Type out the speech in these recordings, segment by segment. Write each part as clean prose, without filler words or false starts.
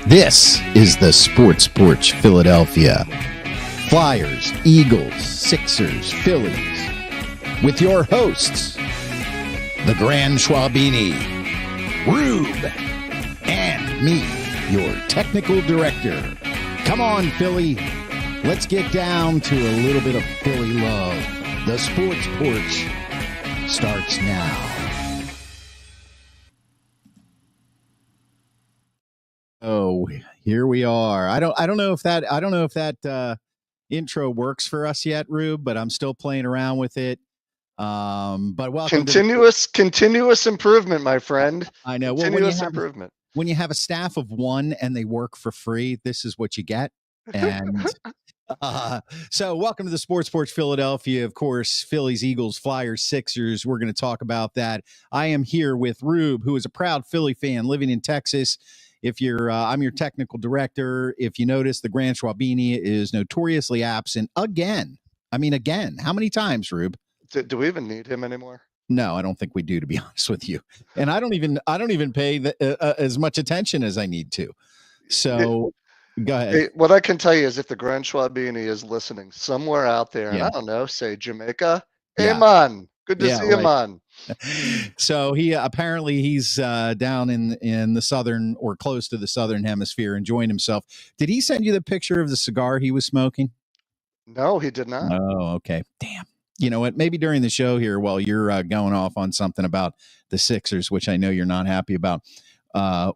This is the Sports Porch Philadelphia. Flyers, Eagles, Sixers, Phillies. With your hosts, the Grand Schwabini, Rube, and me, your technical director. Come on, Philly. Let's get down to a little bit of Philly love. The Sports Porch starts now. Oh, here we are. I don't know if that intro works for us yet, Rube, but I'm still playing around with it. But welcome. Continuous improvement, my friend. I know. Continuous improvement. When you have a staff of one and they work for free, this is what you get. And so welcome to the Sports Porch Philadelphia. Of course, Phillies, Eagles, Flyers, Sixers. We're going to talk about that. I am here with Rube, who is a proud Philly fan living in Texas. If you're, I'm your technical director. If you notice, the Grand Schwabini is notoriously absent again. I mean, again, how many times, Rube? Do we even need him anymore? No, I don't think we do, to be honest with you. And I don't even pay as much attention as I need to. So go ahead. Hey, what I can tell you is if the Grand Schwabini is listening somewhere out there, and I don't know, say Jamaica, hey man, good to see you, man. So he's down in the southern or close to the southern hemisphere enjoying himself. Did he send you the picture of the cigar he was smoking? No, he did not. Oh, okay. Damn. You know what? Maybe during the show here, while you're going off on something about the Sixers, which I know you're not happy about, I'll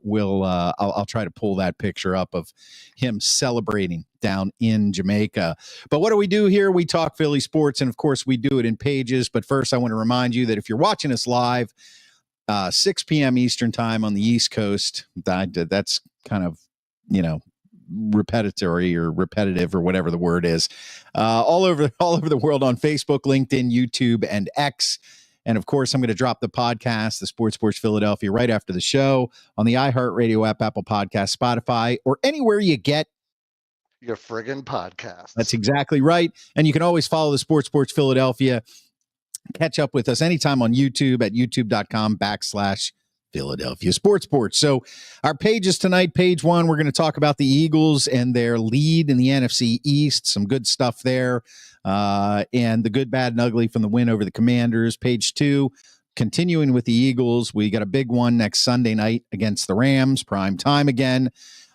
try to pull that picture up of him celebrating down in Jamaica. But what do we do here? We talk Philly sports, and of course we do it in pages. But first, I want to remind you that if you're watching us live, 6 p.m. Eastern time on the East Coast, that's kind of, repetitive or whatever the word is, all over the world on Facebook, LinkedIn, YouTube, and X. And of course, I'm going to drop the podcast, the Sports Porch Philadelphia, right after the show on the iHeartRadio app, Apple Podcast, Spotify, or anywhere you get your friggin' podcast. That's exactly right. And you can always follow the Sports Porch Philadelphia. Catch up with us anytime on YouTube at youtube.com/Philadelphia Sports Porch. So our pages tonight, page 1, we're going to talk about the Eagles and their lead in the NFC East. Some good stuff there. And the good, bad, and ugly from the win over the Commanders. Page 2, continuing with the Eagles, we got a big one next Sunday night against the Rams, prime time again.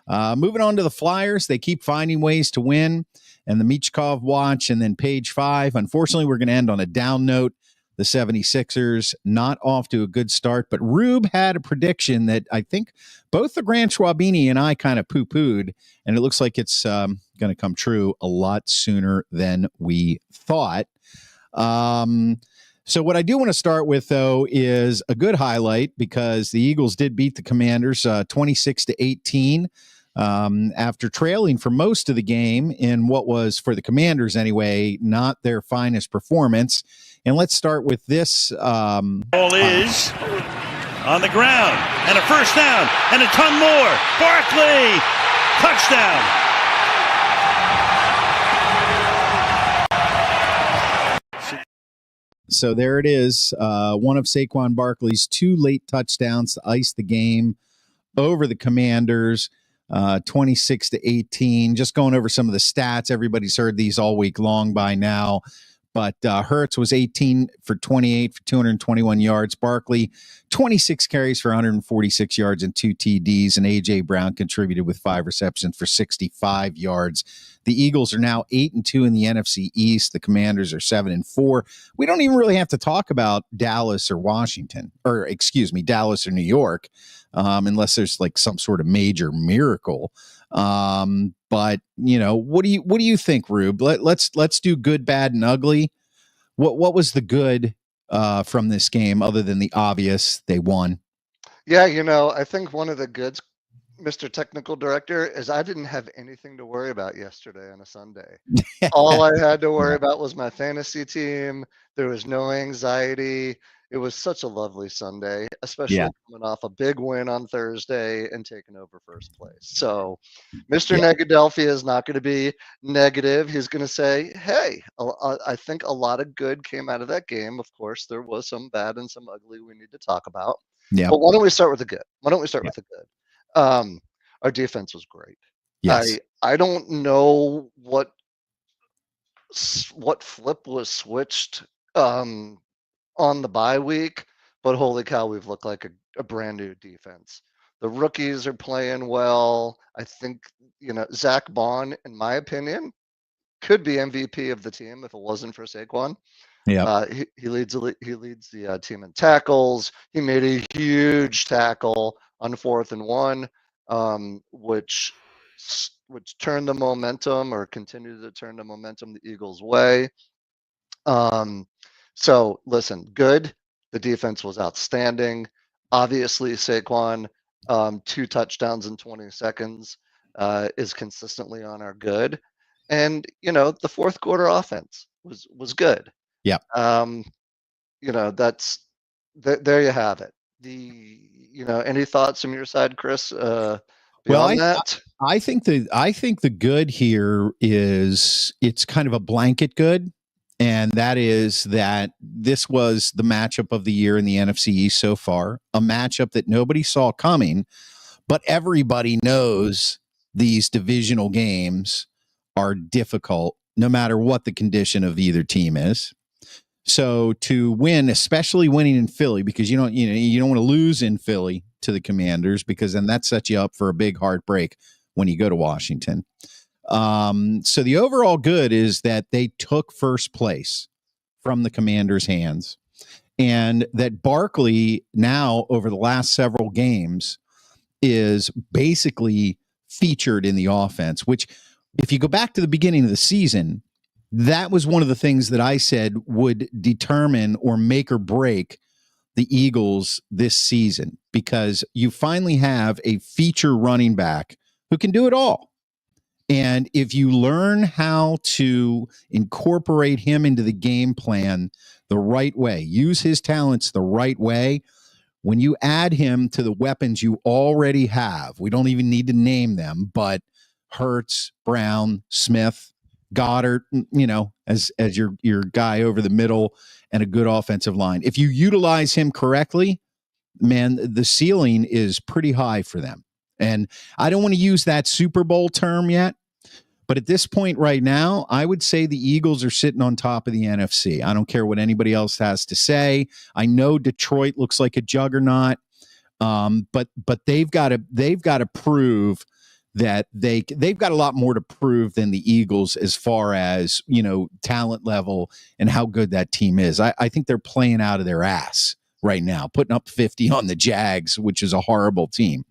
Moving on to the Flyers, they keep finding ways to win, and the Michkov watch. And then page 5, unfortunately, we're going to end on a down note. The 76ers not off to a good start, but Rube had a prediction that I think both the Grand Schwabini and I kind of poo-pooed, and it looks like it's going to come true a lot sooner than we thought. So what I do want to start with, though, is a good highlight, because the Eagles did beat the Commanders 26-18 after trailing for most of the game in what was, for the Commanders anyway, not their finest performance. And let's start with this. Ball is on the ground, and a first down, and a ton more. Barkley, touchdown. So there it is. One of Saquon Barkley's 2 late touchdowns to ice the game over the Commanders, 26-18. Just going over some of the stats. Everybody's heard these all week long by now. But Hurts was 18 for 28 for 221 yards. Barkley, 26 carries for 146 yards and 2 TDs. And A.J. Brown contributed with 5 receptions for 65 yards. The Eagles are now 8-2 in the NFC East. The Commanders are 7-4. We don't even really have to talk about Dallas or Dallas or New York, unless there's like some sort of major miracle. But what do you think, Rube? Let's do good, bad, and ugly. What was the good from this game other than the obvious? They won. Yeah, I think one of the goods, Mr. Technical Director, is I didn't have anything to worry about yesterday on a Sunday. All I had to worry about was my fantasy team. There was no anxiety. It was such a lovely Sunday, especially coming off a big win on Thursday and taking over first place. So Mr. Negadelphia is not going to be negative. He's going to say, hey, I think a lot of good came out of that game. Of course, there was some bad and some ugly we need to talk about. Yeah. But why don't we start with the good? our defense was great. Yes. I don't know what flip was switched on the bye week, but holy cow, we've looked like a brand new defense. The rookies are playing well. I think, Zach Bond, in my opinion, could be MVP of the team if it wasn't for Saquon. Yeah. He leads the team in tackles. He made a huge tackle on 4th and 1, which turned the momentum or continued to turn the momentum the Eagles' way. So listen, good. The defense was outstanding. Obviously, Saquon, 2 touchdowns in 20 seconds, is consistently on our good. And the fourth quarter offense was good. Yeah. That's there you have it. Any thoughts from your side, Chris? Beyond that, I think the good here is it's kind of a blanket good. And that is that this was the matchup of the year in the NFC East so far, a matchup that nobody saw coming, but everybody knows these divisional games are difficult no matter what the condition of either team is. So to win, especially winning in Philly, because you don't want to lose in Philly to the Commanders, because then that sets you up for a big heartbreak when you go to Washington. So the overall good is that they took first place from the Commanders' hands, and that Barkley now over the last several games is basically featured in the offense, which if you go back to the beginning of the season, that was one of the things that I said would determine or make or break the Eagles this season, because you finally have a feature running back who can do it all. And if you learn how to incorporate him into the game plan the right way, use his talents the right way, when you add him to the weapons you already have, we don't even need to name them, but Hurts, Brown, Smith, Goddard, as your guy over the middle, and a good offensive line. If you utilize him correctly, man, the ceiling is pretty high for them. And I don't want to use that Super Bowl term yet, but at this point right now, I would say the Eagles are sitting on top of the NFC. I don't care what anybody else has to say. I know Detroit looks like a juggernaut, but they've got to prove that they've got a lot more to prove than the Eagles as far as talent level and how good that team is. I think they're playing out of their ass right now, putting up 50 on the Jags, which is a horrible team.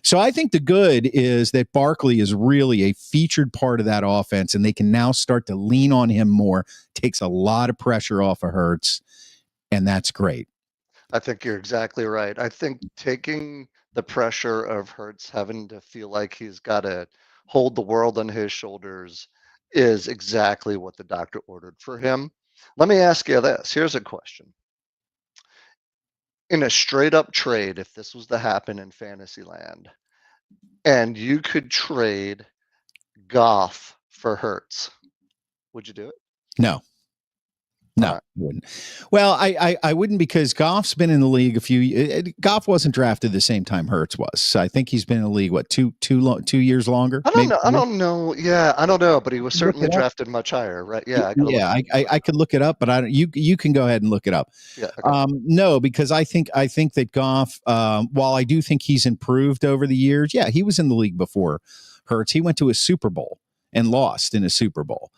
So I think the good is that Barkley is really a featured part of that offense, and they can now start to lean on him more. Takes a lot of pressure off of Hurts, and that's great. I think you're exactly right. I think taking the pressure of Hurts having to feel like he's got to hold the world on his shoulders is exactly what the doctor ordered for him. Let me ask you this. Here's a question. In a straight up trade, if this was to happen in Fantasyland, and you could trade Goff for Hurts, would you do it? No. No, wouldn't. Well, I wouldn't, because Goff's been in the league Goff wasn't drafted the same time Hurts was. So I think he's been in the league, 2 years longer? I don't know. Yeah, I don't know, but he was certainly drafted much higher, right? Yeah. I could look it up, but you can go ahead and look it up. Yeah. Okay. No, because I think that Goff, while I do think he's improved over the years, yeah, he was in the league before Hurts. He went to a Super Bowl and lost in a Super Bowl.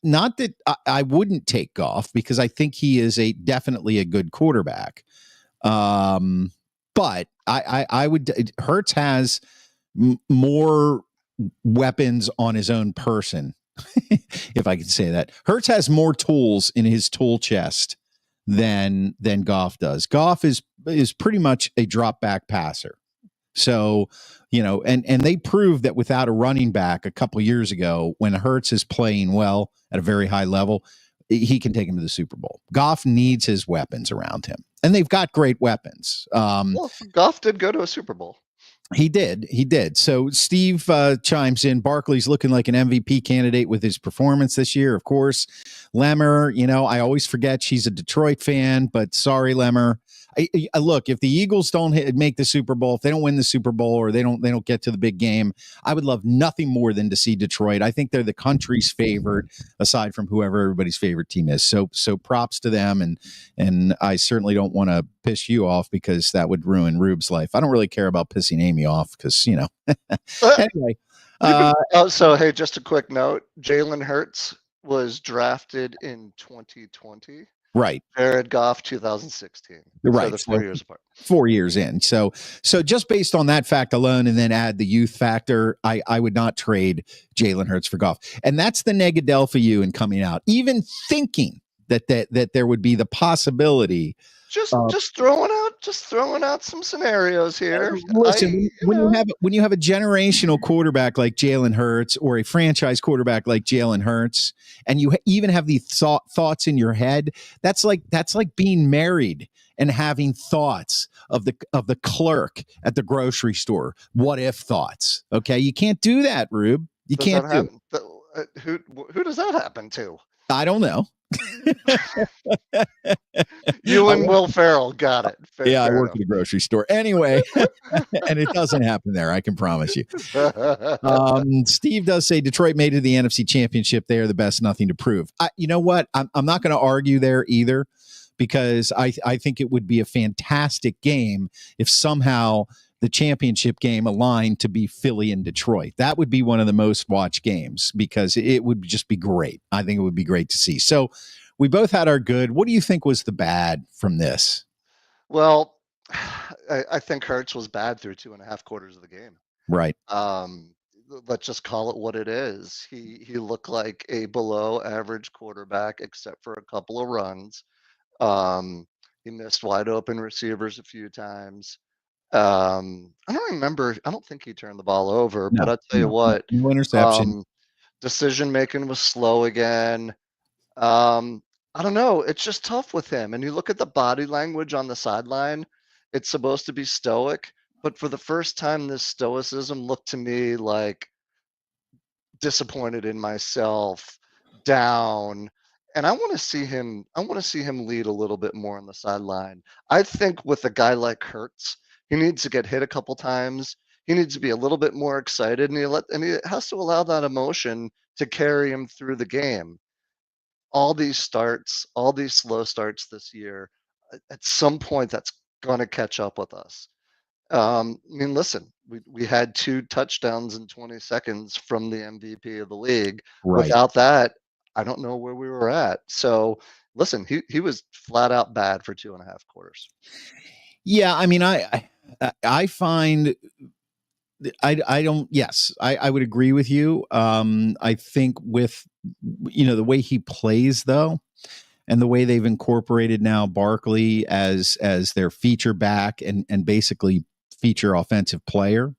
Not that I wouldn't take Goff, because I think he is definitely a good quarterback. But I would. Hurts has more weapons on his own person, if I can say that. Hurts has more tools in his tool chest than Goff does. Goff is pretty much a drop back passer. So, and they proved that without a running back a couple years ago, when Hurts is playing well at a very high level, he can take him to the Super Bowl. Goff needs his weapons around him, and they've got great weapons. Well, Goff did go to a Super Bowl. He did. So Steve chimes in. Barkley's looking like an MVP candidate with his performance this year, of course. Lemmer, I always forget she's a Detroit fan, but sorry, Lemmer. Look, if the Eagles don't make the Super Bowl, if they don't win the Super Bowl, or they don't get to the big game, I would love nothing more than to see Detroit. I think they're the country's favorite, aside from whoever everybody's favorite team is. So props to them, and I certainly don't want to piss you off, because that would ruin Rube's life. I don't really care about pissing Amy off, because anyway. So hey, just a quick note: Jalen Hurts was drafted in 2020. Right. Jared Goff 2016. Right. So they're 4 years apart. 4 years in. So just based on that fact alone, and then add the youth factor, I would not trade Jalen Hurts for Goff. And that's the Negadelphia in coming out. Even thinking that there would be the possibility. Just throwing out some scenarios here. Listen, when you have a generational quarterback like Jalen Hurts, or a franchise quarterback like Jalen Hurts, and you even have these thoughts in your head, that's like being married and having thoughts of the clerk at the grocery store. What if thoughts? Okay, you can't do that, Rube. You can't do it. Who does that happen to? I don't know. You and Will Ferrell, got it. Yeah, I work at a grocery store anyway, and it doesn't happen there, I can promise you. Steve does say Detroit made it to the NFC Championship. They are the best, nothing to prove. You know what? I'm not going to argue there either, because I think it would be a fantastic game if somehow the championship game aligned to be Philly and Detroit. That would be one of the most watched games, because it would just be great. I think it would be great to see. So we both had our good. What do you think was the bad from this? Well, I think Hurts was bad through 2.5 quarters of the game. Right. Let's just call it what it is. He looked like a below average quarterback, except for a couple of runs. He missed wide open receivers a few times. I don't remember. I don't think he turned the ball over, but I'll tell you what, no interception. Decision making was slow again. I don't know. It's just tough with him. And you look at the body language on the sideline, it's supposed to be stoic, but for the first time, this stoicism looked to me like disappointed in myself, down. And I want to see him lead a little bit more on the sideline. I think with a guy like Hurts, he needs to get hit a couple times. He needs to be a little bit more excited, and he has to allow that emotion to carry him through the game. All these slow starts this year, at some point that's going to catch up with us. Listen, we had 2 touchdowns in 20 seconds from the MVP of the league. Right. Without that, I don't know where we were at. So listen, he was flat out bad for 2.5 quarters. Yeah, I find I would agree with you. I think with the way he plays, though, and the way they've incorporated now Barkley as their feature back and basically feature offensive player,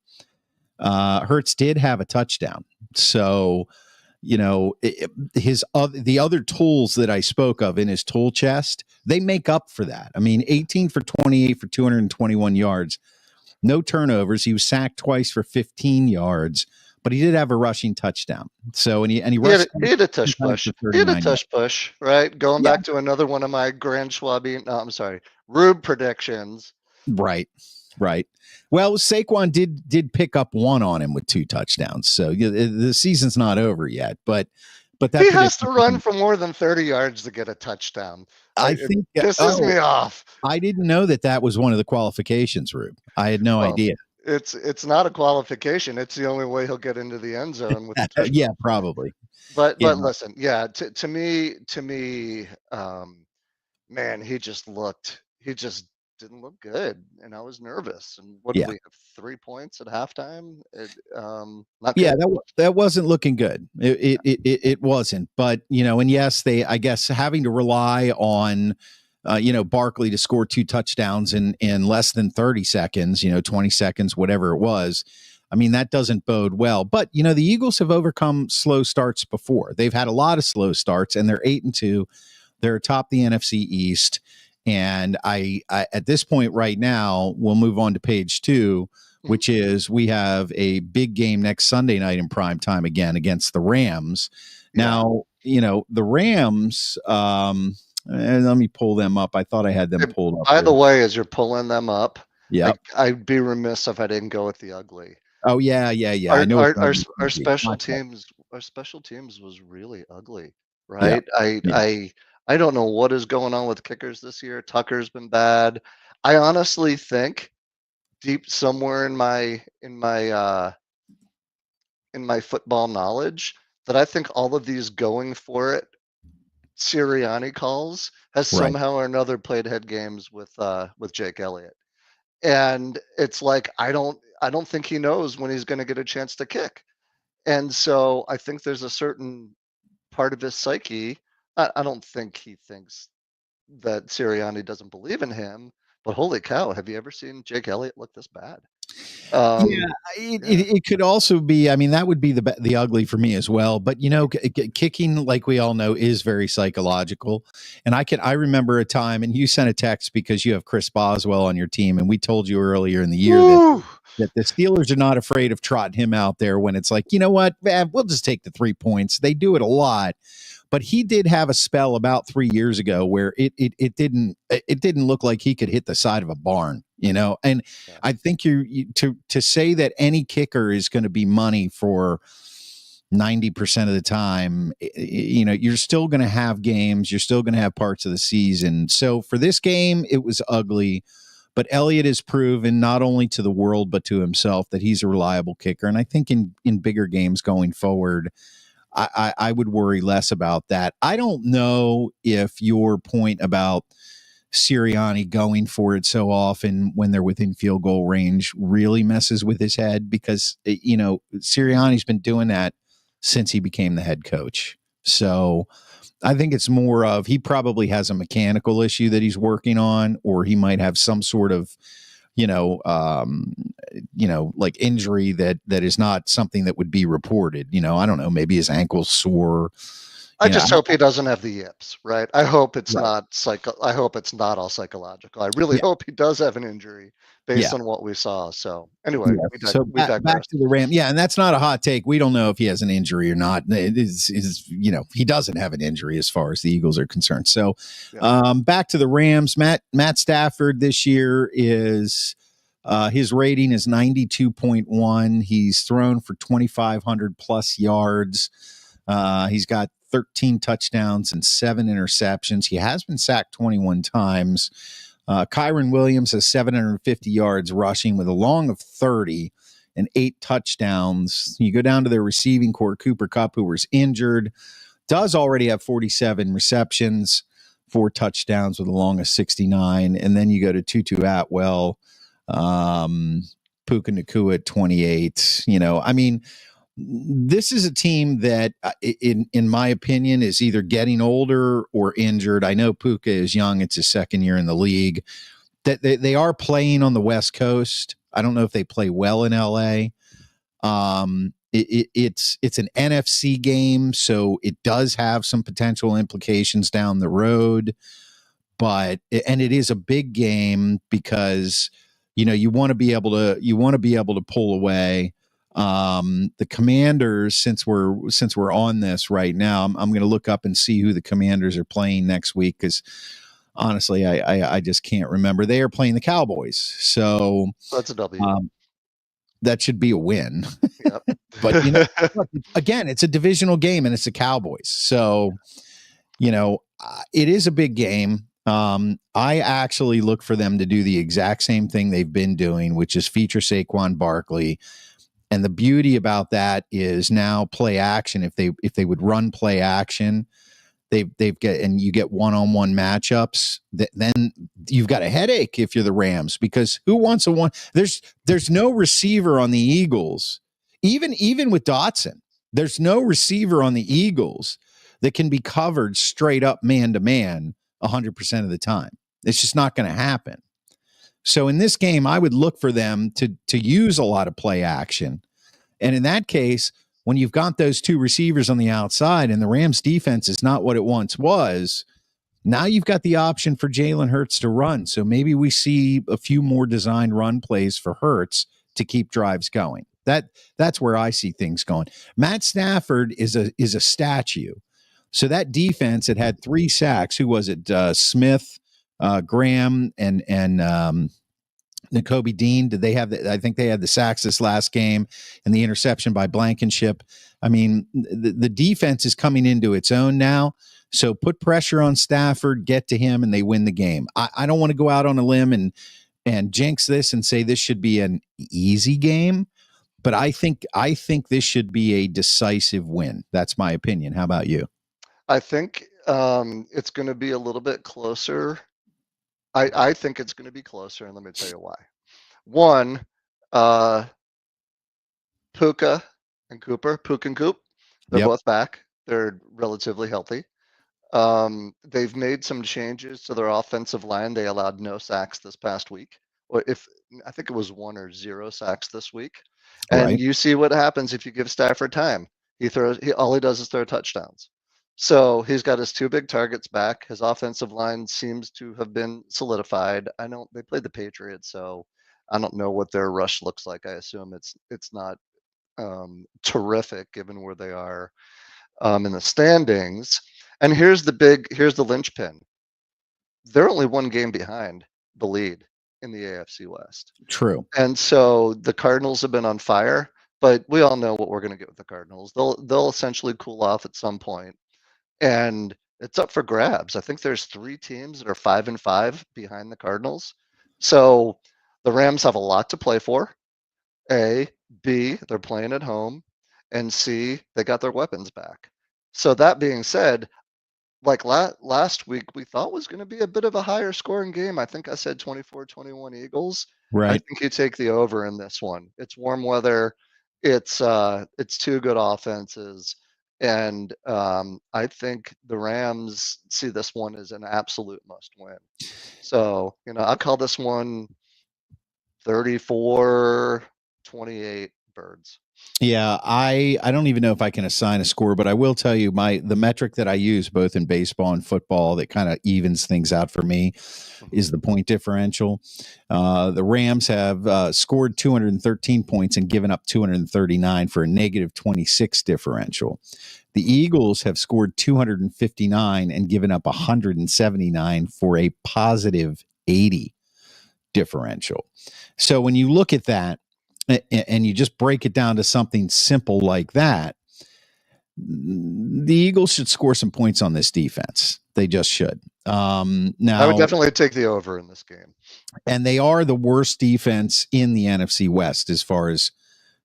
Hurts did have a touchdown. So the other tools that I spoke of in his tool chest, they make up for that. 18 for 28 for 221 yards, no turnovers. He was sacked twice for 15 yards, but he did have a rushing touchdown. So he rushed. He had a tush push. He had a tush push, right? Going back to another one of my Rube predictions. Right. Well, Saquon did pick up one on him with 2 touchdowns. So the season's not over yet, but that he has to run for more than 30 yards to get a touchdown. I think this pisses me off. I didn't know that was one of the qualifications, Rube. I had no idea. It's not a qualification. It's the only way he'll get into the end zone with the touchdown. Yeah, probably. But listen, to me, man, he just didn't look good, and I was nervous. And what did we have, 3 points at halftime? That wasn't looking good. It wasn't. But and yes, I guess having to rely on Barkley to score 2 touchdowns in less than 30 seconds, 20 seconds, whatever it was. That doesn't bode well. But the Eagles have overcome slow starts before. They've had a lot of slow starts, and they're 8-2. They're atop the NFC East. And I at this point right now, we'll move on to page 2, which is we have a big game next Sunday night in prime time again against the Rams. Now, the Rams, And let me pull them up. I thought I had them pulled up. By the way, as you're pulling them up, yeah, I'd be remiss if I didn't go with the ugly. Oh yeah. I know Our special teams was really ugly, right? I don't know what is going on with kickers this year. Tucker's been bad. I honestly think deep somewhere in my football knowledge that I think all of these going for it Sirianni calls has somehow or another played head games with Jake Elliott. And it's like I don't think he knows when he's going to get a chance to kick. And so I think there's a certain part of his psyche. I don't think he thinks that Sirianni doesn't believe in him, but holy cow, have you ever seen Jake Elliott look this bad? It could also be, I mean, that would be the ugly for me as well. But, you know, kicking, like we all know, is very psychological. And I remember a time, and you sent a text because you have Chris Boswell on your team. And we told you earlier in the year that the Steelers are not afraid of trotting him out there when it's like, you know what, we'll just take the 3 points. They do it a lot. But he did have a spell about 3 years ago where it didn't look like he could hit the side of a barn, you know. And I think to say that any kicker is going to be money for 90% of the time, you know, you're still going to have games, you're still going to have parts of the season. So for this game, it was ugly. But Elliott has proven not only to the world but to himself that he's a reliable kicker. And I think in bigger games going forward, I would worry less about that. I don't know if your point about Sirianni going for it so often when they're within field goal range really messes with his head, because, you know, Sirianni's been doing that since he became the head coach. So I think it's more of he probably has a mechanical issue that he's working on, or he might have some sort of, like injury that is not something that would be reported. You know, I don't know, maybe his ankle's sore. I just hope he doesn't have the yips, right? I hope it's not I hope it's not all psychological. I really hope he does have an injury based on what we saw. So anyway, back to the Ram. Yeah, and that's not a hot take. We don't know if he has an injury or not. It is he doesn't have an injury as far as the Eagles are concerned. So back to the Rams. Matt Stafford this year is his rating is 92.1. He's thrown for 2,500 plus yards. He's got 13 touchdowns and 7 interceptions. He has been sacked 21 times. Kyron Williams has 750 yards rushing with a long of 30 and 8 touchdowns. You go down to their receiving core, Cooper Kupp, who was injured, does already have 47 receptions, 4 touchdowns with a long of 69. And then you go to Tutu Atwell, Puka Nacua at 28. You know, I mean, this is a team that, in my opinion, is either getting older or injured. I know Puka is young; it's his second year in the league. That they are playing on the West Coast. I don't know if they play well in LA. It's an NFC game, so it does have some potential implications down the road. But it is a big game because you want to be able to pull away. The Commanders, since we're on this right now, I'm going to look up and see who the Commanders are playing next week, because honestly, I just can't remember. They are playing the Cowboys, so that's a W. That should be a win. Yep. But again, it's a divisional game and it's the Cowboys, so it is a big game. I actually look for them to do the exact same thing they've been doing, which is feature Saquon Barkley. And the beauty about that is now play action. If they would run play action, you get one-on-one matchups. Then you've got a headache if you're the Rams, because who wants a one? There's no receiver on the Eagles, even with Dotson. There's no receiver on the Eagles that can be covered straight up man to man 100% of the time. It's just not going to happen. So in this game, I would look for them to use a lot of play action. And in that case, when you've got those 2 receivers on the outside and the Rams defense is not what it once was, now you've got the option for Jalen Hurts to run. So maybe we see a few more designed run plays for Hurts to keep drives going. That's where I see things going. Matt Stafford is a statue. So that defense, it had 3 sacks. Who was it? Smith, Graham, and N'Kobe Dean. Did they have I think they had the sacks this last game and the interception by Blankenship. I mean, the defense is coming into its own now. So put pressure on Stafford, get to him, and they win the game. I don't want to go out on a limb and jinx this and say this should be an easy game, but I think this should be a decisive win. That's my opinion. How about you? I think it's going to be a little bit closer. I think it's going to be closer, and let me tell you why. One, Puka and Coop, they're both back. They're relatively healthy. They've made some changes to their offensive line. They allowed no sacks this past week, or I think it was 1 or 0 sacks this week. And Right. you see what happens if you give Stafford time. All he does is throw touchdowns. So he's got his 2 big targets back. His offensive line seems to have been solidified. They played the Patriots, so I don't know what their rush looks like. I assume it's not terrific given where they are in the standings. And here's the linchpin. They're only 1 game behind the lead in the AFC West. True. And so the Cardinals have been on fire, but we all know what we're going to get with the Cardinals. They'll essentially cool off at some point, and it's up for grabs. I think there's 3 teams that are 5-5 behind the Cardinals. So the Rams have a lot to play for. A, B, they're playing at home, and C, they got their weapons back. So that being said, like last week, we thought was going to be a bit of a higher scoring game. I think I said 24-21 Eagles. Right. I think you take the over in this one. It's warm weather. It's 2 good offenses. And I think the Rams see this one as an absolute must win. So, I'll call this one 34-28 Birds. Yeah, I don't even know if I can assign a score, but I will tell you the metric that I use both in baseball and football that kind of evens things out for me is the point differential. The Rams have scored 213 points and given up 239 for a negative 26 differential. The Eagles have scored 259 and given up 179 for a positive 80 differential. So when you look at that, and you just break it down to something simple like that, the Eagles should score some points on this defense. They just should. Now, I would definitely take the over in this game. And they are the worst defense in the NFC West as far as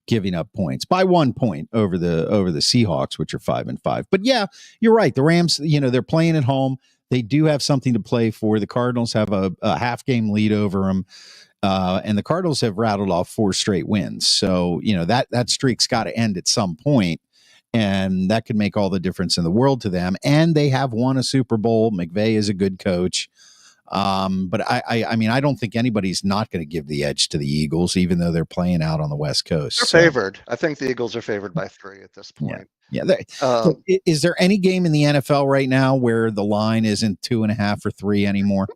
giving up points by 1 point over the Seahawks, which are 5-5. But yeah, you're right. The Rams, they're playing at home. They do have something to play for. The Cardinals have a half game lead over them. And the Cardinals have rattled off 4 straight wins. So, that streak's got to end at some point, and that could make all the difference in the world to them. And they have won a Super Bowl. McVay is a good coach. But I mean, I don't think anybody's not going to give the edge to the Eagles, even though they're playing out on the West Coast. They're favored. I think the Eagles are favored by 3 at this point. Yeah. So is there any game in the NFL right now where the line isn't 2.5 or 3 anymore?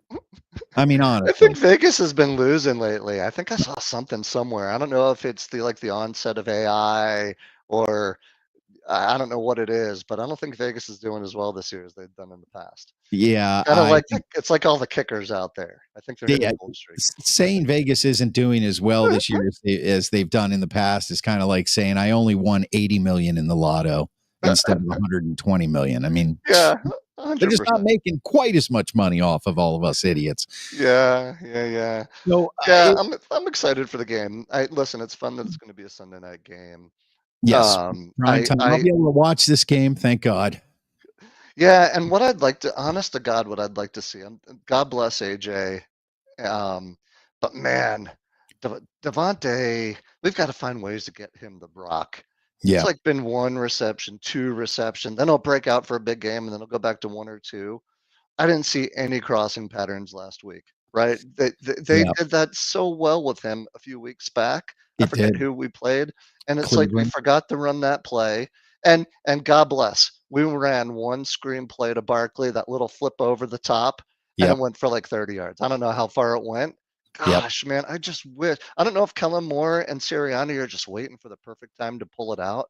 I mean, honestly, I think Vegas has been losing lately. I think I saw something somewhere. I don't know if it's the onset of AI or I don't know what it is, but I don't think Vegas is doing as well this year as they've done in the past. Yeah, Kind of it's like all the kickers out there. I think they're hitting gold streak. Saying Vegas isn't doing as well this year as they've done in the past is kind of like saying I only won 80 million in the lotto instead of 120 million. I mean, yeah. 100%. They're just not making quite as much money off of all of us idiots. Yeah. So, I'm excited for the game. Listen, it's fun that it's going to be a Sunday night game. Yes, prime time. I'll be able to watch this game. Thank God. Yeah, and what I'd like to, honest to God, what I'd like to see. God bless AJ, but man, Devontae, we've got to find ways to get him the rock. Yeah. It's like been 1 reception, 2 reception, then he'll break out for a big game, and then he'll go back to 1 or 2. I didn't see any crossing patterns last week, right? They did that so well with him a few weeks back. I forget who we played, and it's Cleveland. Like we forgot to run that play. And God bless, we ran 1 screen play to Barkley, that little flip over the top, and it went for like 30 yards. I don't know how far it went. Gosh, man, I just wish. I don't know if Kellen Moore and Sirianni are just waiting for the perfect time to pull it out.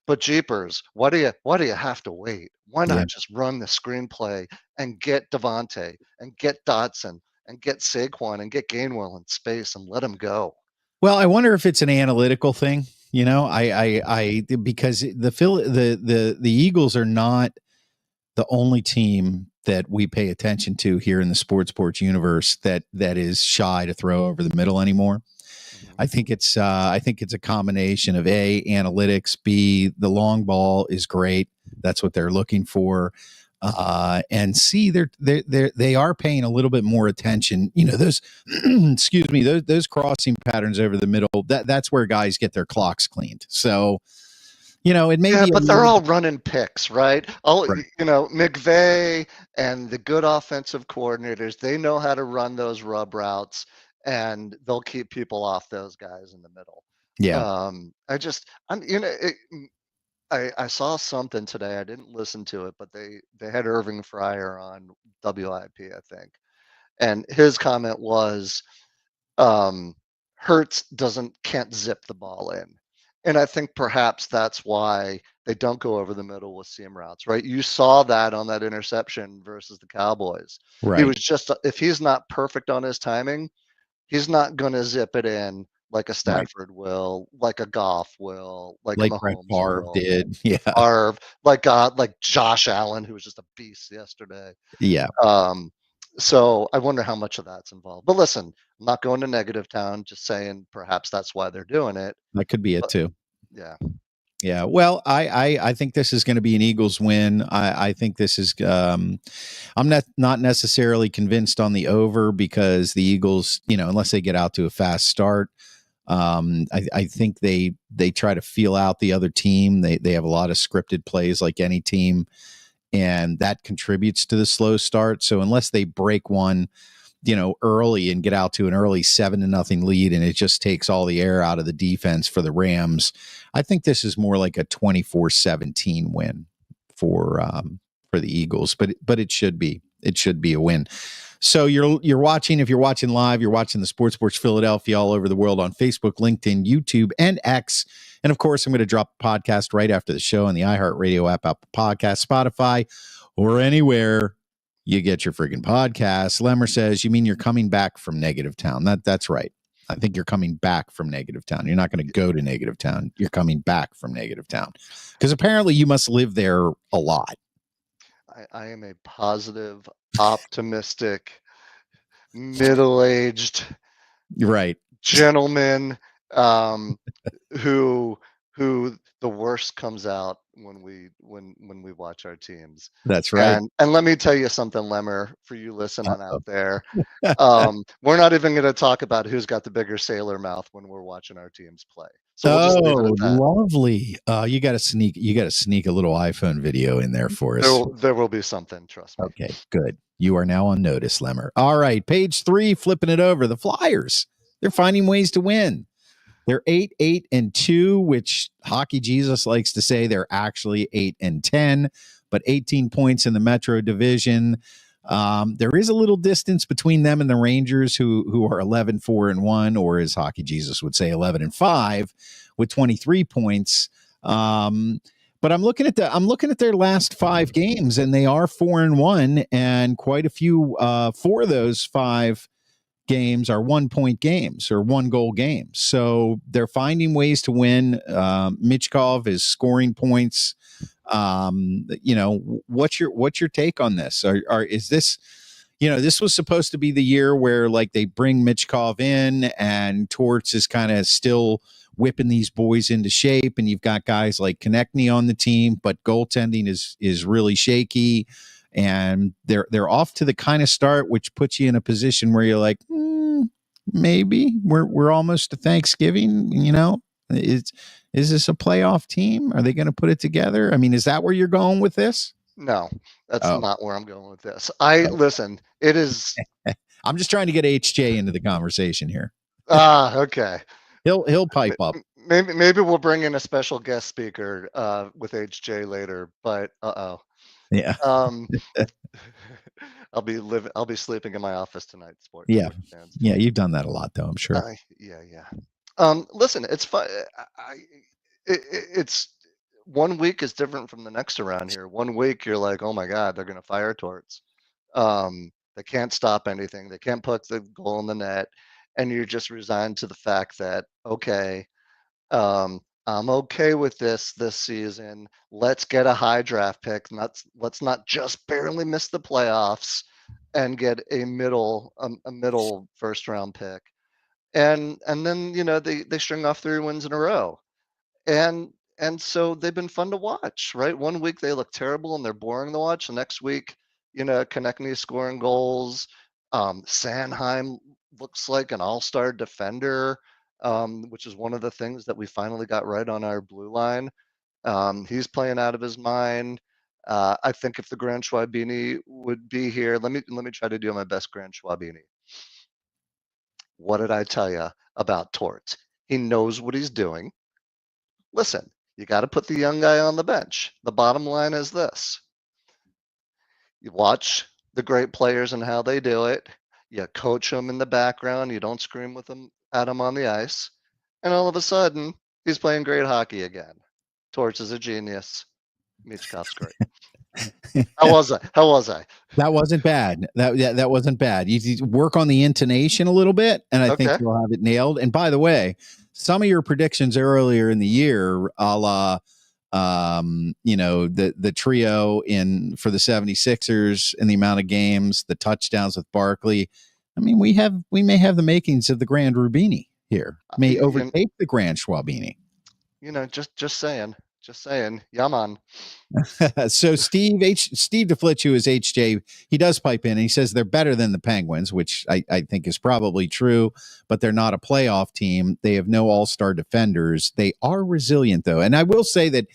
But jeepers, why do you have to wait? Why Yeah. not just run the screenplay and get Devontae and get Dotson and get Saquon and get Gainwell in space and let them go? Well, I wonder if it's an analytical thing. Because the Eagles are not the only team that we pay attention to here in the sports universe that is shy to throw over the middle anymore. I think it's a combination of A, analytics, B, the long ball is great. That's what they're looking for. And C, they are paying a little bit more attention. Those excuse me, those crossing patterns over the middle, that's where guys get their clocks cleaned. So, it may be, but they're all running picks, right? Right. McVay and the good offensive coordinators, they know how to run those rub routes, and they'll keep people off those guys in the middle. Yeah. I saw something today. I didn't listen to it, but they had Irving Fryer on WIP, I think, and his comment was, Hurts can't zip the ball in. And I think perhaps that's why they don't go over the middle with seam routes, right? You saw that on that interception versus the Cowboys. Right. He was just, if he's not perfect on his timing, he's not going to zip it in like a Stafford will, like a Goff will, like a Brett Mahomes Favre will. did. Yeah. Favre, like Josh Allen, who was just a beast yesterday. Yeah. So I wonder how much of that's involved. But listen, I'm not going to negative town, just saying perhaps that's why they're doing it. That could be it too. Yeah. Yeah. Well, I think this is going to be an Eagles win. I think this is, I'm not necessarily convinced on the over because the Eagles, unless they get out to a fast start, I think they try to feel out the other team. They have a lot of scripted plays like any team, and that contributes to the slow start. So unless they break one, early and get out to an early 7-0 lead, and it just takes all the air out of the defense for the Rams, I think this is more like a 24-17 win for the Eagles. But it should be a win. So you're watching, if you're watching live, you're watching the Sports Philadelphia all over the world on Facebook, LinkedIn, YouTube, and X. And of course, I'm going to drop a podcast right after the show on the iHeartRadio app, Apple Podcast, Spotify, or anywhere you get your friggin' podcast. Lemmer says, you mean you're coming back from Negative Town? That's right. I think you're coming back from Negative Town. You're not going to go to Negative Town. You're coming back from Negative Town because apparently you must live there a lot. I am a positive, optimistic, middle-aged, right, gentleman who the worst comes out when we watch our teams. That's right. And let me tell you something, Lemmer, for you listening out there. We're not even going to talk about who's got the bigger sailor mouth when we're watching our teams play. So we'll just leave it at that. Lovely. You got to sneak a little iPhone video in there for us. There will be something, trust me. Okay, good. You are now on notice, Lemmer. All right, page 3, flipping it over. The Flyers, they're finding ways to win. They're 8-8-2, which Hockey Jesus likes to say they're actually 8-10, but 18 points in the Metro Division. There is a little distance between them and the Rangers, who are 11-4-1, or as Hockey Jesus would say, 11-5, with 23 points. But I'm looking at their last 5 games, and they are 4-1, and quite a few for those 5 games are 1-point games or 1-goal games. So they're finding ways to win. Michkov is scoring points. What's your take on this? Is this, this was supposed to be the year where like they bring Michkov in and Torts is kind of still whipping these boys into shape, and you've got guys like Konechny on the team, but goaltending is really shaky. And they're off to the kind of start which puts you in a position where you're like, maybe we're almost to Thanksgiving. Is this a playoff team? Are they going to put it together? I mean, is that where you're going with this? No, that's not where I'm going with this. Listen, it is. I'm just trying to get HJ into the conversation here. Okay. He'll pipe up. Maybe we'll bring in a special guest speaker with HJ later, but yeah. I'll be sleeping in my office tonight. Yeah, you've done that a lot, though, I'm sure. Yeah. Listen, it's fun. It's one week is different from the next around here. One week you're like, oh my God, they're going to fire Torts. They can't stop anything. They can't put the goal in the net. And you're just resigned to the fact that, okay, I'm okay with this season. Let's get a high draft pick. Let's not just barely miss the playoffs and get a middle first round pick. And then they string off 3 wins in a row. And so they've been fun to watch, right? One week they look terrible and they're boring to watch. The next week, Konechny scoring goals. Sanheim looks like an all-star defender, which is one of the things that we finally got right on our blue line. He's playing out of his mind. I think if the Grand Schwabini would be here, let me try to do my best Grand Schwabini. What did I tell you about Torts? He knows what he's doing. Listen, you got to put the young guy on the bench. The bottom line is this. You watch the great players and how they do it. You coach them in the background. You don't scream at them on the ice. And all of a sudden, he's playing great hockey again. Torts is a genius. Michkov's great. How was I? That wasn't bad. That wasn't bad. You work on the intonation a little bit, and I think you'll have it nailed. And by the way, some of your predictions earlier in the year, a la, the trio for the 76ers and the amount of games, the touchdowns with Barkley. I mean, we may have the makings of the Grand Rubini here. May overtake the Grand Schwabini. Just saying. Yaman. So Steve DeFlitch, is HJ. He does pipe in and he says they're better than the Penguins, which I think is probably true, but they're not a playoff team. They have no all-star defenders. They are resilient though. And I will say that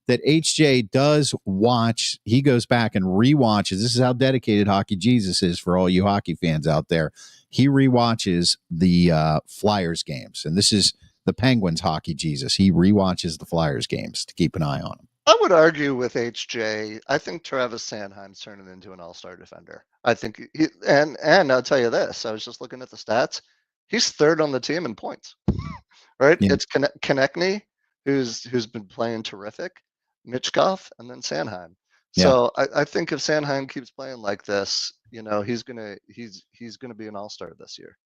HJ does watch. He goes back and rewatches. This is how dedicated Hockey Jesus is for all you hockey fans out there. He rewatches the Flyers games, and this is the Penguins Hockey Jesus. He rewatches the Flyers games to keep an eye on them. I would argue with HJ. I think Travis Sanheim's turning into an all-star defender. I think and I'll tell you this. I was just looking at the stats. He's third on the team in points. Right? Yeah. It's Konechny who's been playing terrific, Michkov, and then Sanheim. So yeah. I think if Sanheim keeps playing like this, he's gonna be an all-star this year.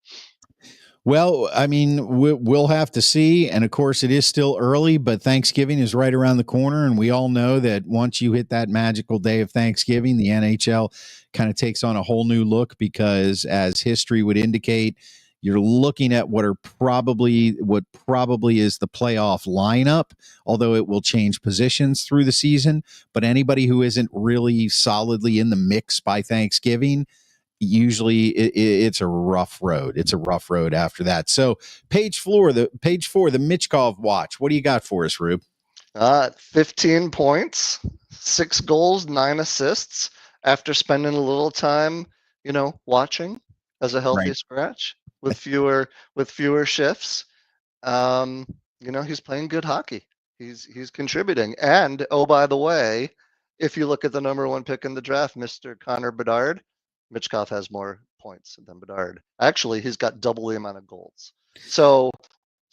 Well, I mean, we'll have to see. And of course, it is still early, but Thanksgiving is right around the corner. And we all know that once you hit that magical day of Thanksgiving, the NHL kind of takes on a whole new look because, as history would indicate, you're looking at what probably is the playoff lineup, although it will change positions through the season. But anybody who isn't really solidly in the mix by Thanksgiving, usually it's a rough road. It's a rough road after that. So page 4, the Michkov watch. What do you got for us, Rube? 15 points, 6 goals, 9 assists after spending a little time, watching as a healthy scratch with fewer shifts. He's playing good hockey. He's contributing. And oh, by the way, if you look at the number 1 pick in the draft, Mr. Connor Bedard, Michkov has more points than Bedard. Actually, he's got double the amount of goals. So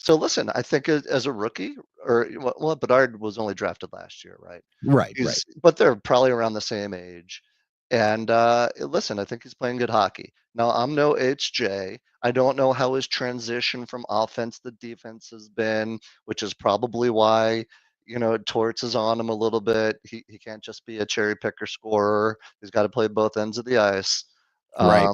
listen, I think as a rookie, Bedard was only drafted last year, right? Right. But they're probably around the same age. And listen, I think he's playing good hockey. Now, I'm no HJ. I don't know how his transition from offense to defense has been, which is probably why Torts is on him a little bit. He can't just be a cherry picker scorer. He's got to play both ends of the ice. Right.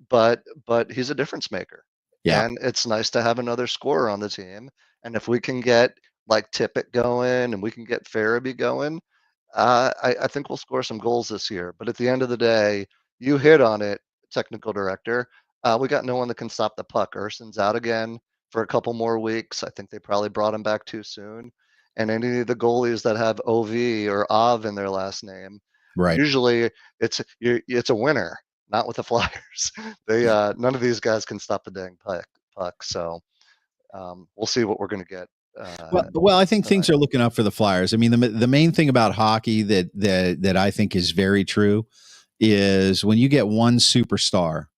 But he's a difference maker. Yeah. And it's nice to have another scorer on the team. And if we can get like Tippett going and we can get Farabee going, I think we'll score some goals this year. But at the end of the day, you hit on it, technical director. We got no one that can stop the puck. Urson's out again for a couple more weeks. I think they probably brought him back too soon. And any of the goalies that have OV or Av in their last name, usually it's a winner, not with the Flyers. They none of these guys can stop the dang puck. So we'll see what we're going to get. Well, I think things are looking up for the Flyers. I mean, the main thing about hockey that I think is very true is when you get one superstar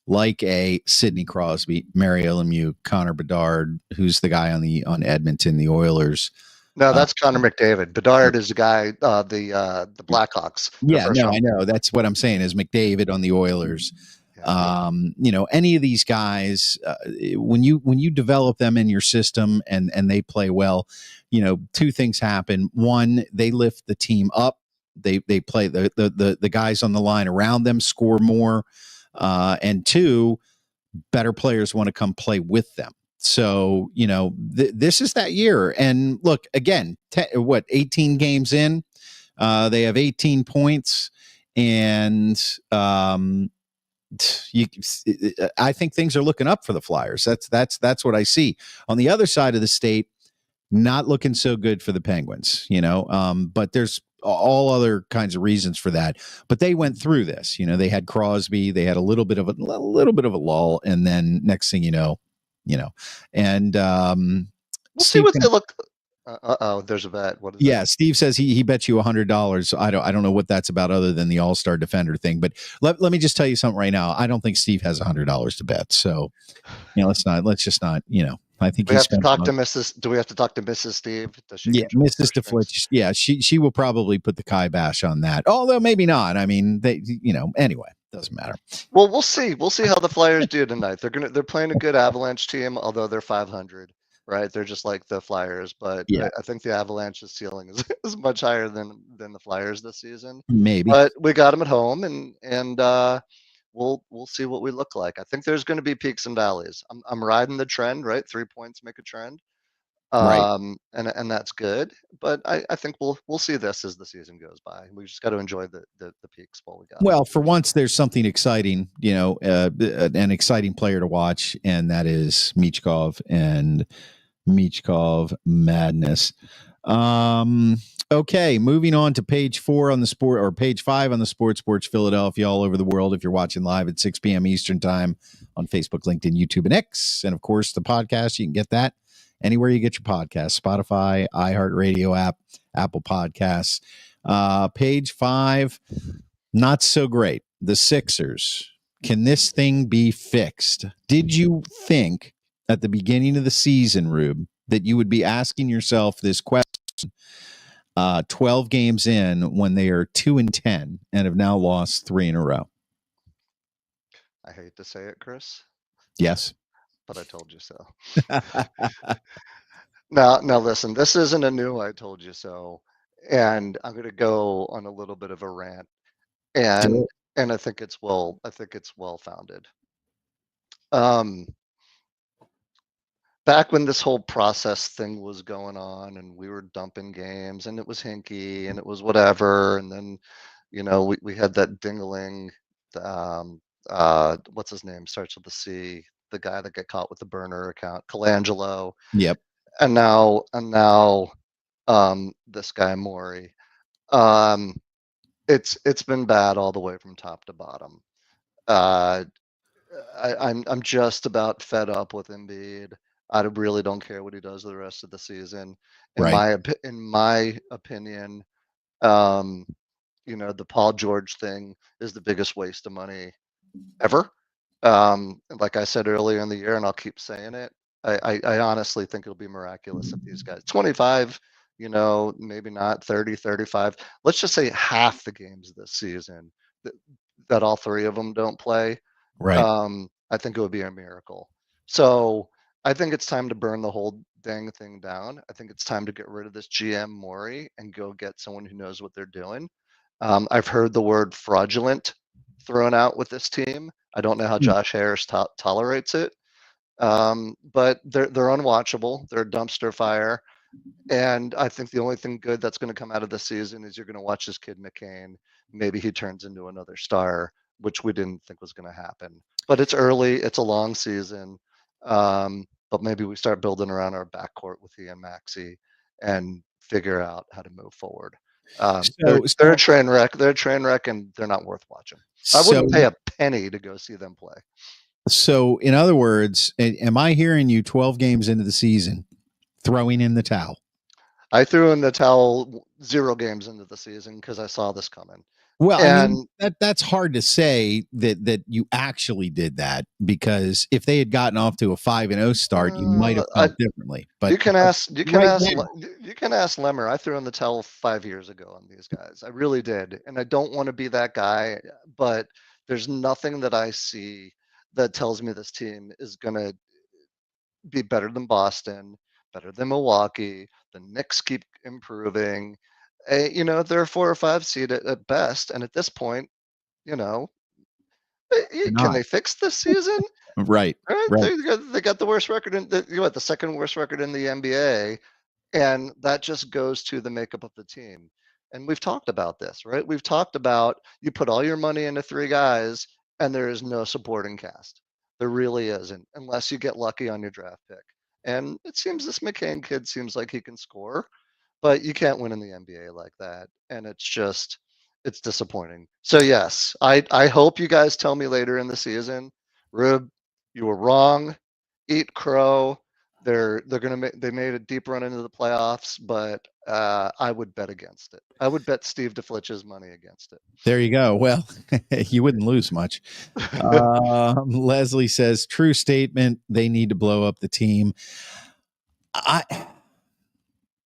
like a Sidney Crosby, Mario Lemieux, Connor Bedard, who's the guy on Edmonton, the Oilers. No, that's Connor McDavid. Bedard is the guy, the Blackhawks. Their Yeah, first no, round I know. pick. That's what I'm saying is McDavid on the Oilers. Yeah. Any of these guys, when you develop them in your system and they play well, two things happen. One, they lift the team up. They play the guys on the line around them score more. And two, better players want to come play with them. So, this is that year. And look, again, 18 games in, they have 18 points, and I think things are looking up for the Flyers. That's what I see. On the other side of the state, not looking so good for the Penguins, but there's all other kinds of reasons for that. But they went through this. They had Crosby, they had a little bit of a lull, and then next thing and We'll see what they look. There's a bet. What is it? Steve says he bet you $100. I don't know what that's about other than the All-Star defender thing. But let me just tell you something right now. I don't think Steve has $100 to bet. So, let's just not. I think we have to talk to Mrs. Do we have to talk to Mrs. Steve? Does she Mrs. DeFlitch. Yeah, she will probably put the kibosh on that. Although maybe not. I mean, anyway, doesn't matter. Well, we'll see. We'll see how the Flyers do tonight. They're playing a good Avalanche team, although they're 500. Right, they're just like the Flyers, but I think the Avalanche's ceiling is much higher than the Flyers this season. Maybe, but we got them at home, and we'll see what we look like. I think there's going to be peaks and valleys. I'm riding the trend, right? 3 points make a trend, right? And that's good. But I think we'll see this as the season goes by. We just got to enjoy the peaks while we got. Well, for once, there's something exciting, an exciting player to watch, and that is Michkov and Michkov madness. Okay, moving on to page 4 on the sport, or page 5 on the Sports Philadelphia, all over the world. If you're watching live at 6 p.m. Eastern time on Facebook, LinkedIn, YouTube, and X, and of course the podcast, you can get that anywhere you get your podcasts: Spotify, iHeartRadio app, Apple Podcasts. Page 5, not so great. The Sixers. Can this thing be fixed? Did you think at the beginning of the season, Rube, that you would be asking yourself this question 12 games in when they are 2-10 and have now lost 3 in a row? I hate to say it, Chris. Yes. But I told you so. Now listen, this isn't a new I told you so. And I'm going to go on a little bit of a rant. And I think it's well founded. Back when this whole process thing was going on and we were dumping games and it was hinky and it was whatever, and then we had that dingling, what's his name, starts with the C, the guy that got caught with the burner account, Colangelo. Yep. And now this guy Morey. It's been bad all the way from top to bottom. I'm just about fed up with Embiid. I really don't care what he does the rest of the season. In my opinion, the Paul George thing is the biggest waste of money ever. Like I said earlier in the year, and I'll keep saying it, I honestly think it'll be miraculous if these guys 25, maybe not 30, 35. Let's just say half the games this season that all 3 of them don't play. Right. I think it would be a miracle. So I think it's time to burn the whole dang thing down. I think it's time to get rid of this GM Morey and go get someone who knows what they're doing. I've heard the word fraudulent thrown out with this team. I don't know how Josh Harris tolerates it, but they're unwatchable. They're a dumpster fire. And I think the only thing good that's going to come out of the season is you're going to watch this kid McCain. Maybe he turns into another star, which we didn't think was going to happen. But it's early. It's a long season. But maybe we start building around our backcourt with he and Maxey and figure out how to move forward. They're a train wreck. They're a train wreck, and they're not worth watching. I wouldn't pay a penny to go see them play. So, in other words, am I hearing you 12 games into the season throwing in the towel? I threw in the towel 0 games into the season because I saw this coming. Well, I And mean, that's hard to say that you actually did that, because if they had gotten off to a 5-0 start, you might have felt differently. But you can ask right now, Lemmer. I threw in the towel 5 years ago on these guys. I really did, and I don't want to be that guy. But there's nothing that I see that tells me this team is gonna be better than Boston, better than Milwaukee. The Knicks keep improving. They're a 4 or 5 seed at best, and at this point, you know, they're can not they fix this season? right. Right? Right. They got the worst record in the second worst record in the NBA, and that just goes to the makeup of the team. And we've talked about this, right? We've talked about you put all your money into 3 guys, and there is no supporting cast. There really isn't, unless you get lucky on your draft pick. And it seems this McCain kid seems like he can score, but you can't win in the NBA like that. And it's disappointing. So yes, I hope you guys tell me later in the season, Rube, you were wrong. Eat crow. They made a deep run into the playoffs, but I would bet against it. I would bet Steve DeFlitch's money against it. There you go. Well, you wouldn't lose much. Leslie says, true statement. They need to blow up the team.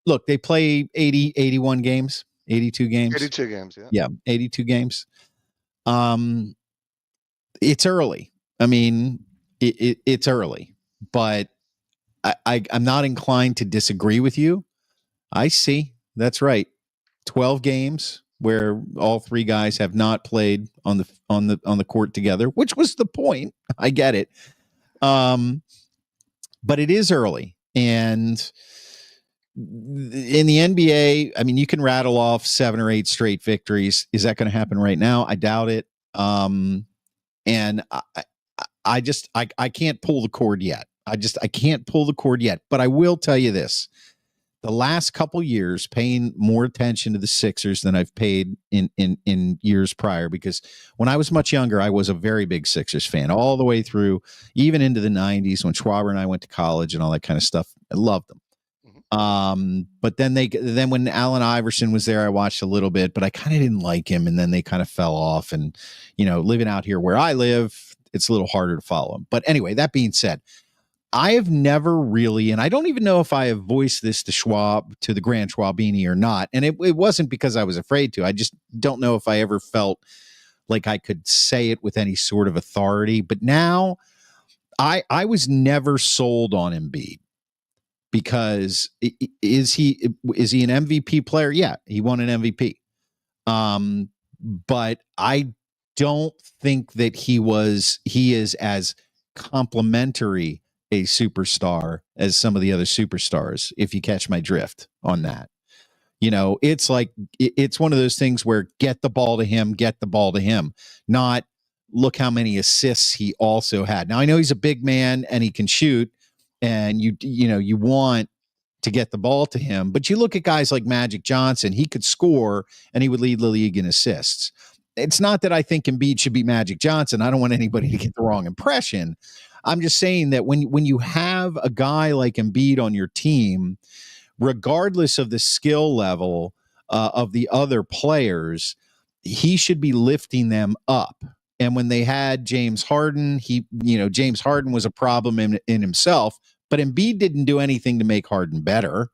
Look, they play 80, 81 games, 82 games. 82 games, yeah. Yeah, 82 games. It's early. I mean, it's early, but I'm not inclined to disagree with you. I see. That's right. 12 games where all 3 guys have not played on the court together, which was the point. I get it. But it is early, and in the NBA, I mean, you can rattle off 7 or 8 straight victories. Is that going to happen right now? I doubt it. And I can't pull the cord yet. I can't pull the cord yet. But I will tell you this: the last couple years, paying more attention to the Sixers than I've paid in years prior, because when I was much younger, I was a very big Sixers fan all the way through, even into the 90s when Schwaber and I went to college and all that kind of stuff. I loved them. But then when Allen Iverson was there, I watched a little bit, but I kind of didn't like him. And then they kind of fell off, and, living out here where I live, it's a little harder to follow him. But anyway, that being said, I have never really, and I don't even know if I have voiced this to the Grand Schwabini or not. And it wasn't because I was afraid to. I just don't know if I ever felt like I could say it with any sort of authority. But now I was never sold on Embiid. Because is he an MVP player? Yeah, he won an MVP. But I don't think that he is as complimentary a superstar as some of the other superstars, if you catch my drift on that. It's like, it's one of those things where get the ball to him, not look how many assists he also had. Now, I know he's a big man and he can shoot, and you want to get the ball to him, but you look at guys like Magic Johnson, he could score and he would lead the league in assists. It's not that I think Embiid should be Magic Johnson. I don't want anybody to get the wrong impression. I'm just saying that when you have a guy like Embiid on your team, regardless of the skill level of the other players, he should be lifting them up. And when they had James Harden, James Harden was a problem in himself, but Embiid didn't do anything to make Harden better.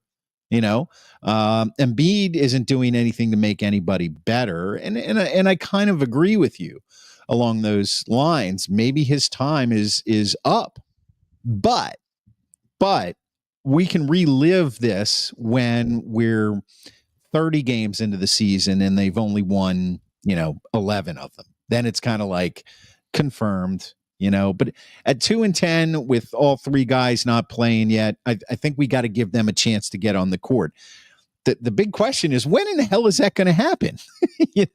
Embiid isn't doing anything to make anybody better. And I kind of agree with you along those lines. Maybe his time is up, but we can relive this when we're 30 games into the season and they've only won, 11 of them. Then it's kind of like confirmed, but at 2-10 with all 3 guys not playing yet, I think we got to give them a chance to get on the court. The big question is, when in the hell is that going to happen?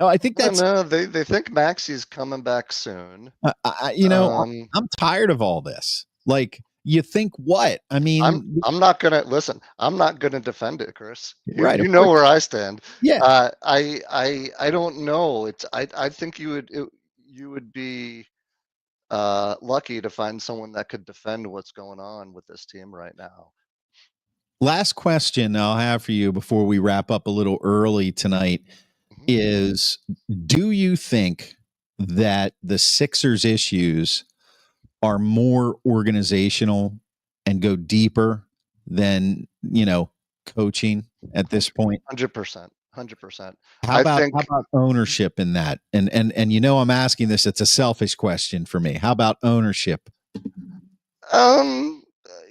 I think that's, they think Maxi's coming back soon. I'm tired of all this. Like, you think what? I mean, I'm not gonna listen. I'm not gonna defend it, Chris. Right, you know where I stand. Yeah. I don't know. I think you would be lucky to find someone that could defend what's going on with this team right now. Last question I'll have for you before we wrap up a little early tonight. is, do you think that the Sixers issues are more organizational and go deeper than, coaching at this point? 100%. 100%. How I about think ownership in that? And I'm asking this, it's a selfish question for me. How about ownership? Um,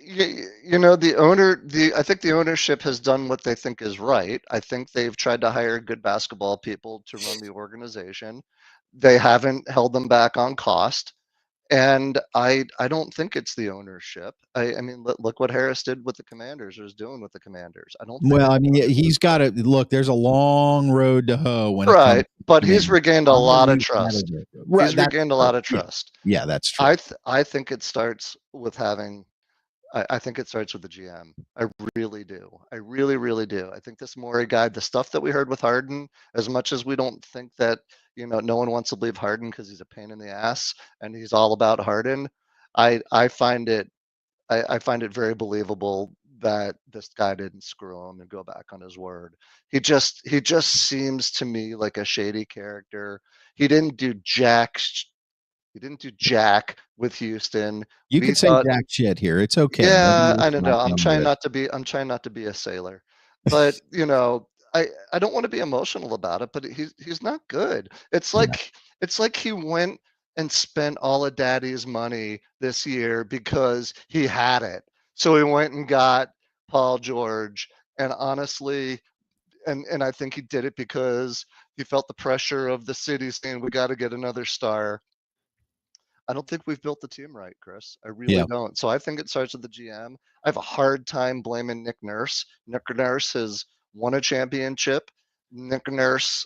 I think the ownership has done what they think is right. I think they've tried to hire good basketball people to run the organization. They haven't held them back on cost. And I don't think it's the ownership. I mean, look what Harris did with the Commanders, or is doing with the Commanders. I don't think Well, I mean, he's got to look. There's a long road to hoe when it comes. right, but to he's Commanders. regained a I'm gonna lot of use that as trust. right, He's that's regained a true. lot of trust. Yeah, that's true. I think it starts with having. I think it starts with the GM. I really do. I really, really do. I think this Morey guy, the stuff that we heard with Harden, as much as we don't think that, no one wants to leave Harden because he's a pain in the ass and he's all about Harden. I find it I find it very believable that this guy didn't screw him and go back on his word. He just seems to me like a shady character. He didn't do jack. He didn't do jack with Houston. You We can say thought, jack shit here. It's okay. yeah, Nobody I will don't slap know. you I'm on the trying wrist. not to be. I'm trying not to be a sailor, but I don't want to be emotional about it. But he's not good. Yeah. It's like he went and spent all of Daddy's money this year because he had it. So he went and got Paul George, and honestly, and I think he did it because he felt the pressure of the city saying we got to get another star. I don't think we've built the team right, Chris. I really Yeah. don't. So I think it starts with the GM. I have a hard time blaming Nick Nurse. Nick Nurse has won a championship. Nick Nurse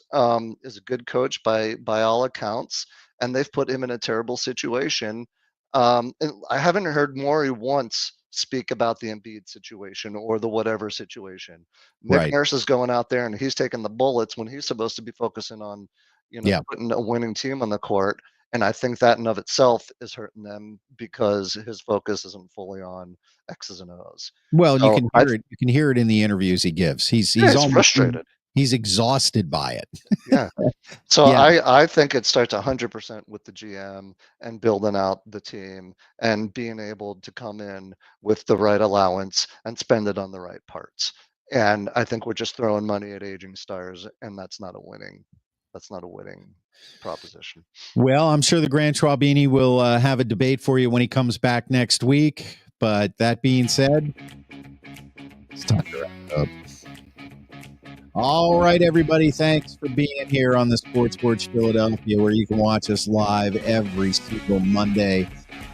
is a good coach by all accounts, and they've put him in a terrible situation. And I haven't heard Morey once speak about the Embiid situation or the whatever situation. Nick Right. Nurse is going out there and he's taking the bullets when he's supposed to be focusing on, Yeah. putting a winning team on the court. And I think that in of itself is hurting them because his focus isn't fully on X's and O's. Well, you So can hear it. You can hear it in the interviews he gives. He's almost frustrated. He's exhausted by it. Yeah. So Yeah. I think it starts 100% with the GM and building out the team and being able to come in with the right allowance and spend it on the right parts. And I think we're just throwing money at aging stars, and that's not a winning proposition. Well, I'm sure the Grand Schwabini will have a debate for you when he comes back next week. But that being said, it's time to wrap up. All right, everybody. Thanks for being here on the Sports Philadelphia, where you can watch us live every single Monday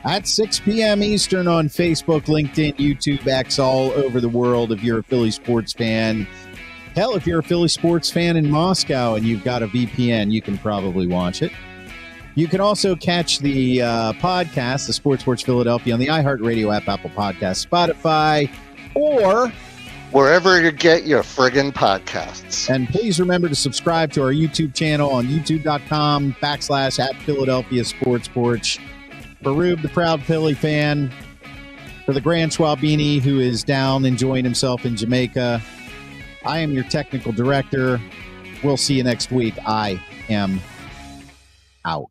at 6 p.m. Eastern on Facebook, LinkedIn, YouTube, X, all over the world. If you're a Philly sports fan, hell, if you're a Philly sports fan in Moscow and you've got a VPN, you can probably watch it. You can also catch the podcast, the Sports Philadelphia, on the iHeartRadio app, Apple Podcasts, Spotify, or wherever you get your friggin' podcasts. And please remember to subscribe to our YouTube channel on youtube.com/@Philadelphia Sports Porch. For Rube, the proud Philly fan, for the Grand Schwabini, who is down enjoying himself in Jamaica, I am your technical director. We'll see you next week. I am out.